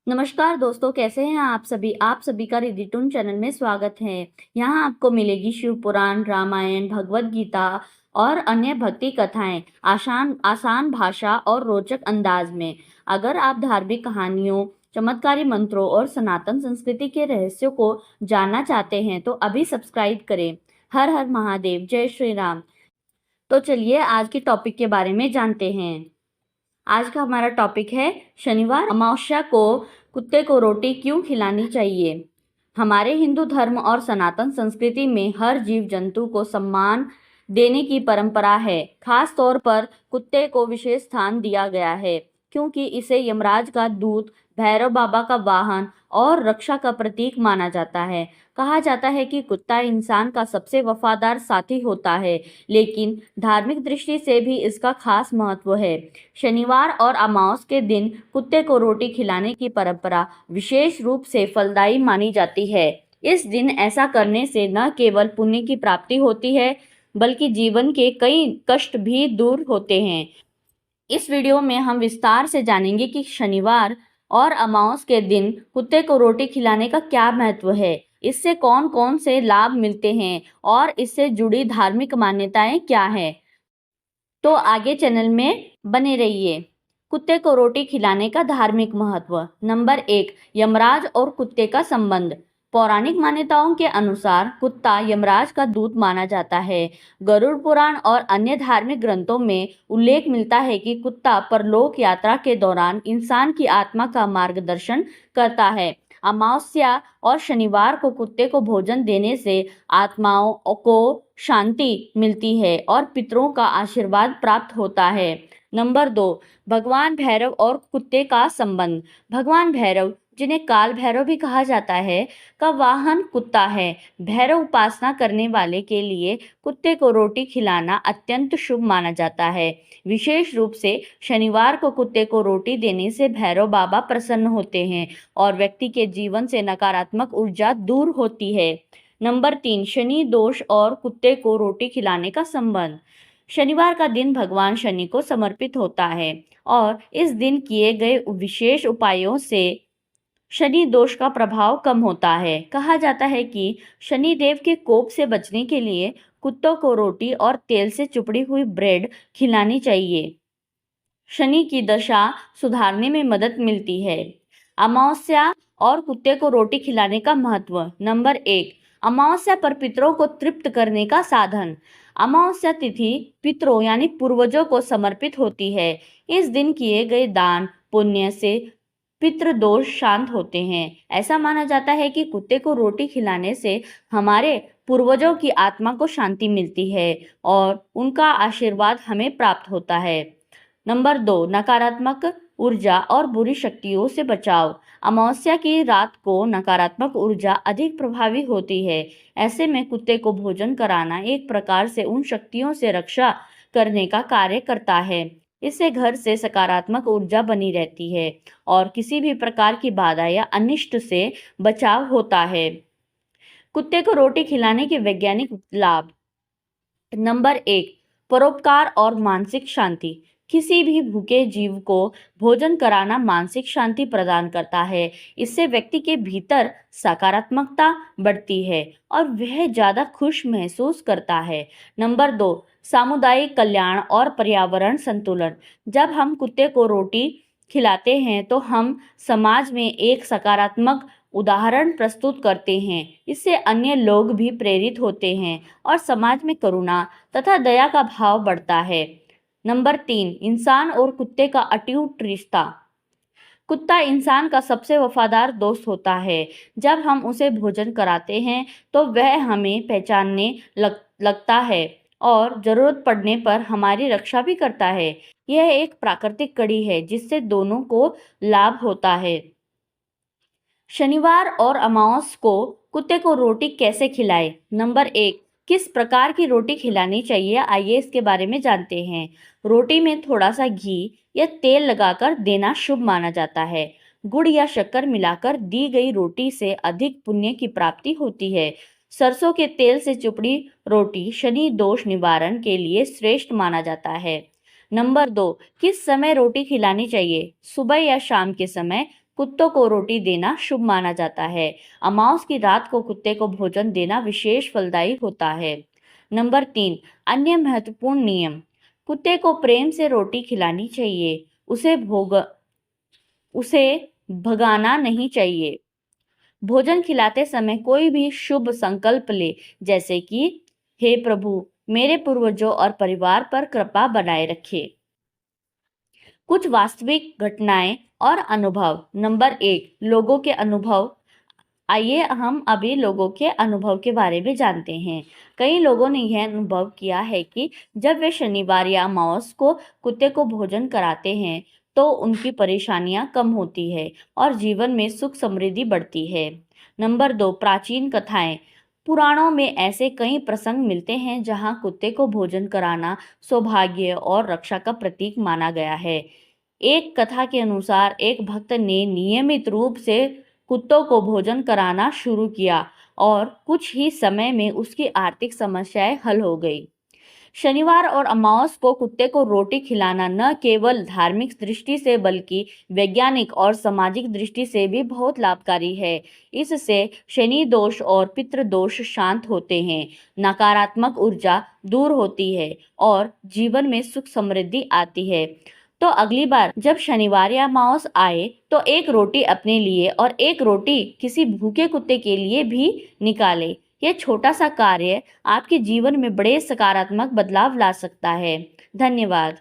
नमस्कार दोस्तों, कैसे हैं आप सभी का रिदिटून चैनल में स्वागत है। यहाँ आपको मिलेगी शिव पुराण, रामायण, भगवत गीता और अन्य भक्ति कथाएं आसान आसान भाषा और रोचक अंदाज में। अगर आप धार्मिक कहानियों, चमत्कारी मंत्रों और सनातन संस्कृति के रहस्यों को जानना चाहते हैं तो अभी सब्सक्राइब करें। हर हर महादेव, जय श्री राम। तो चलिए आज के टॉपिक के बारे में जानते हैं। आज का हमारा टॉपिक है शनिवार अमावस्या को कुत्ते को रोटी क्यों खिलानी चाहिए। हमारे हिंदू धर्म और सनातन संस्कृति में हर जीव जंतु को सम्मान देने की परंपरा है। खास तौर पर कुत्ते को विशेष स्थान दिया गया है क्योंकि इसे यमराज का दूत, भैरव बाबा का वाहन और रक्षा का प्रतीक माना जाता है। कहा जाता है कि कुत्ता इंसान का सबसे वफादार साथी होता है, लेकिन धार्मिक दृष्टि से भी इसका खास महत्व है। शनिवार और अमावस के दिन कुत्ते को रोटी खिलाने की परंपरा विशेष रूप से फलदायी मानी जाती है। इस दिन ऐसा करने से न केवल पुण्य की प्राप्ति होती है, बल्कि जीवन के कई कष्ट भी दूर होते हैं। इस वीडियो में हम विस्तार से जानेंगे कि शनिवार और अमावस के दिन कुत्ते को रोटी खिलाने का क्या महत्व है, इससे कौन कौन से लाभ मिलते हैं और इससे जुड़ी धार्मिक मान्यताएं क्या है। तो आगे चैनल में बने रहिए। कुत्ते को रोटी खिलाने का धार्मिक महत्व। नंबर 1, यमराज और कुत्ते का संबंध। पौराणिक मान्यताओं के अनुसार कुत्ता यमराज का दूत माना जाता है। गरुड़ पुराण और अन्य धार्मिक ग्रंथों में उल्लेख मिलता है कि कुत्ता परलोक यात्रा के दौरान इंसान की आत्मा का मार्गदर्शन करता है। अमावस्या और शनिवार को कुत्ते को भोजन देने से आत्माओं को शांति मिलती है और पितरों का आशीर्वाद प्राप्त होता है। नंबर 2, भगवान भैरव और कुत्ते का संबंध। भगवान भैरव, जिन्हें काल भैरव भी कहा जाता है, का वाहन कुत्ता है। भैरव उपासना करने वाले के लिए कुत्ते को रोटी खिलाना अत्यंत शुभ माना जाता है। विशेष रूप से शनिवार को कुत्ते को रोटी देने से भैरव बाबा प्रसन्न होते हैं और व्यक्ति के जीवन से नकारात्मक ऊर्जा दूर होती है। नंबर 3, शनि दोष और कुत्ते को रोटी खिलाने का संबंध। शनिवार का दिन भगवान शनि को समर्पित होता है और इस दिन किए गए विशेष उपायों से शनि दोष का प्रभाव कम होता है। कहा जाता है कि शनि देव के कोप से बचने के लिए कुत्तों को रोटी और तेल से चुपड़ी हुई ब्रेड खिलानी चाहिए। शनि की दशा सुधारने में मदद मिलती है। अमावस्या और कुत्ते को रोटी खिलाने का महत्व। नंबर 1, अमावस्या पर पितरों को तृप्त करने का साधन। अमावस्या तिथि पितरों यानी पूर्वजों को समर्पित होती है। इस दिन किए गए दान पुण्य से पितृ दोष शांत होते हैं। ऐसा माना जाता है कि कुत्ते को रोटी खिलाने से हमारे पूर्वजों की आत्मा को शांति मिलती है और उनका आशीर्वाद हमें प्राप्त होता है। नंबर 2, नकारात्मक ऊर्जा और बुरी शक्तियों से बचाव। अमावस्या की रात को नकारात्मक ऊर्जा अधिक प्रभावी होती है। ऐसे में कुत्ते को भोजन कराना एक प्रकार से उन शक्तियों से रक्षा करने का कार्य करता है। इससे घर से सकारात्मक ऊर्जा बनी रहती है और किसी भी प्रकार की बाधा या अनिष्ट से बचाव होता है। कुत्ते को रोटी खिलाने के वैज्ञानिक लाभ। नंबर 1, परोपकार और मानसिक शांति। किसी भी भूखे जीव को भोजन कराना मानसिक शांति प्रदान करता है। इससे व्यक्ति के भीतर सकारात्मकता बढ़ती है और वह ज़्यादा खुश महसूस करता है। नंबर 2, सामुदायिक कल्याण और पर्यावरण संतुलन। जब हम कुत्ते को रोटी खिलाते हैं तो हम समाज में एक सकारात्मक उदाहरण प्रस्तुत करते हैं। इससे अन्य लोग भी प्रेरित होते हैं और समाज में करुणा तथा दया का भाव बढ़ता है। नंबर 3, इंसान और कुत्ते का अटूट रिश्ता। कुत्ता इंसान का सबसे वफादार दोस्त होता है। जब हम उसे भोजन कराते हैं तो वह हमें पहचानने लगता है और जरूरत पड़ने पर हमारी रक्षा भी करता है। यह एक प्राकृतिक कड़ी है जिससे दोनों को लाभ होता है। शनिवार और अमावस को कुत्ते को रोटी कैसे खिलाएं? नंबर 1, किस प्रकार की रोटी खिलानी चाहिए, आइए इसके बारे में जानते हैं। रोटी में थोड़ा सा घी या तेल लगाकर देना शुभ माना जाता है। गुड़ या शक्कर मिलाकर दी गई रोटी से अधिक पुण्य की प्राप्ति होती है। सरसों के तेल से चुपड़ी रोटी शनि दोष निवारण के लिए श्रेष्ठ माना जाता है। नंबर 2, किस समय रोटी खिलानी चाहिए? सुबह या शाम के समय कुत्तों को रोटी देना शुभ माना जाता है। अमावस की रात को कुत्ते को भोजन देना विशेष फलदायी होता है। नंबर 3, अन्य महत्वपूर्ण नियम। कुत्ते को प्रेम से रोटी खिलानी चाहिए। उसे भगाना नहीं चाहिए। भोजन खिलाते समय कोई भी शुभ संकल्प ले, जैसे कि हे प्रभु, मेरे पूर्वजों और परिवार पर कृपा बनाए रखे। कुछ वास्तविक घटनाएं और अनुभव। नंबर 1, लोगों के अनुभव। आइए हम अभी लोगों के अनुभव के बारे में जानते हैं। कई लोगों ने यह अनुभव किया है कि जब वे शनिवार या अमावस को कुत्ते को भोजन कराते हैं तो उनकी परेशानियां कम होती है और जीवन में सुख समृद्धि बढ़ती है। नंबर 2, प्राचीन कथाएं। पुराणों में ऐसे कई प्रसंग मिलते हैं जहां कुत्ते को भोजन कराना सौभाग्य और रक्षा का प्रतीक माना गया है। एक कथा के अनुसार एक भक्त ने नियमित रूप से कुत्तों को भोजन कराना शुरू किया और कुछ ही समय में उसकी आर्थिक समस्याएं हल हो गई। शनिवार और अमावस को कुत्ते को रोटी खिलाना न केवल धार्मिक दृष्टि से बल्कि वैज्ञानिक और सामाजिक दृष्टि से भी बहुत लाभकारी है। इससे शनि दोष और पितृ दोष शांत होते हैं, नकारात्मक ऊर्जा दूर होती है और जीवन में सुख समृद्धि आती है। तो अगली बार जब शनिवार या अमावस आए तो एक रोटी अपने लिए और एक रोटी किसी भूखे कुत्ते के लिए भी निकालें। यह छोटा सा कार्य आपके जीवन में बड़े सकारात्मक बदलाव ला सकता है। धन्यवाद।